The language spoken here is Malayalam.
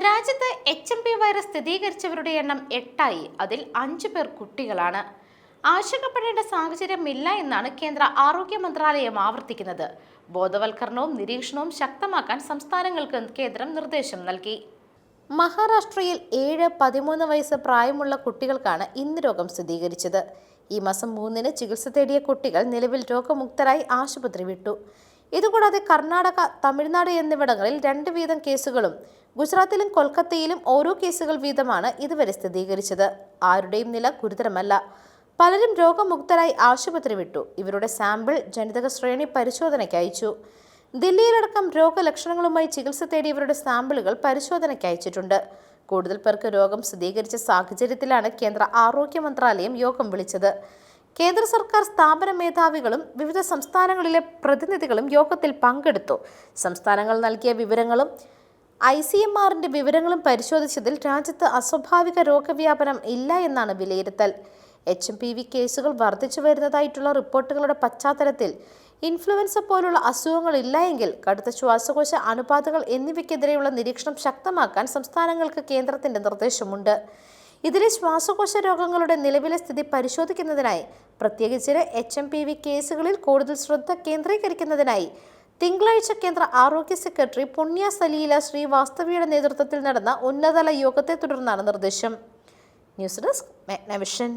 രാജ്യത്ത് HMP വൈറസ് സ്ഥിരീകരിച്ചവരുടെ എണ്ണം 8ആയി. അതിൽ 5 പേർ കുട്ടികളാണ്. ആശങ്കപ്പെടേണ്ട സാഹചര്യമില്ല എന്നാണ് കേന്ദ്ര ആരോഗ്യ മന്ത്രാലയം ആവർത്തിക്കുന്നത്. ബോധവൽക്കരണവും നിരീക്ഷണവും ശക്തമാക്കാൻ സംസ്ഥാനങ്ങൾക്ക് കേന്ദ്രം നിർദ്ദേശം നൽകി. മഹാരാഷ്ട്രയിൽ 7-13 വയസ്സ് പ്രായമുള്ള കുട്ടികൾക്കാണ് ഇന്ന് രോഗം സ്ഥിരീകരിച്ചത്. ഈ മാസം 3-ന് ചികിത്സ തേടിയ കുട്ടികൾ നിലവിൽ രോഗമുക്തരായി ആശുപത്രി വിട്ടു. ഇതുകൂടാതെ കർണാടക, തമിഴ്നാട് എന്നിവിടങ്ങളിൽ 2 വീതം കേസുകളും ഗുജറാത്തിലും കൊൽക്കത്തയിലും ഓരോ കേസുകൾ വീതമാണ് ഇതുവരെ സ്ഥിരീകരിച്ചത്. ആരുടെയും നില ഗുരുതരമല്ല. പലരും രോഗമുക്തരായി ആശുപത്രി വിട്ടു. ഇവരുടെ സാമ്പിൾ ജനിതക ശ്രേണി പരിശോധനയ്ക്ക് അയച്ചു. ദില്ലിയിലടക്കം രോഗലക്ഷണങ്ങളുമായി ചികിത്സ തേടിയവരുടെ സാമ്പിളുകൾ പരിശോധനയ്ക്ക് അയച്ചിട്ടുണ്ട്. കൂടുതൽ പേർക്ക് രോഗം സ്ഥിരീകരിച്ച സാഹചര്യത്തിലാണ് കേന്ദ്ര ആരോഗ്യ മന്ത്രാലയം യോഗം വിളിച്ചത്. കേന്ദ്ര സർക്കാർ സ്ഥാപന മേധാവികളും വിവിധ സംസ്ഥാനങ്ങളിലെ പ്രതിനിധികളും യോഗത്തിൽ പങ്കെടുത്തു. സംസ്ഥാനങ്ങൾ നൽകിയ വിവരങ്ങളും ICMRന്റെ വിവരങ്ങളും പരിശോധിച്ചതിൽ രാജ്യത്ത് അസ്വാഭാവിക രോഗവ്യാപനം ഇല്ല എന്നാണ് വിലയിരുത്തൽ. HMPV കേസുകൾ വർദ്ധിച്ചു വരുന്നതായിട്ടുള്ള റിപ്പോർട്ടുകളുടെ പശ്ചാത്തലത്തിൽ ഇൻഫ്ലുവൻസ പോലുള്ള അസുഖങ്ങൾ ഇല്ല എങ്കിൽ കടുത്ത ശ്വാസകോശ അണുബാധകൾ എന്നിവയ്ക്കെതിരെയുള്ള നിരീക്ഷണം ശക്തമാക്കാൻ സംസ്ഥാനങ്ങൾക്ക് കേന്ദ്രത്തിന്റെ നിർദ്ദേശമുണ്ട്. ഇതിലെ ശ്വാസകോശ രോഗങ്ങളുടെ നിലവിലെ സ്ഥിതി പരിശോധിക്കുന്നതിനായി പ്രത്യേകിച്ച് HMPV കേസുകളിൽ കൂടുതൽ ശ്രദ്ധ കേന്ദ്രീകരിക്കുന്നതിനായി തിങ്കളാഴ്ച കേന്ദ്ര ആരോഗ്യ സെക്രട്ടറി പുണ്യ സലീല ശ്രീവാസ്തവയുടെ നേതൃത്വത്തിൽ നടന്ന ഉന്നതതല യോഗത്തെ തുടർന്നാണ് നിർദ്ദേശം. News desk, Magna vision.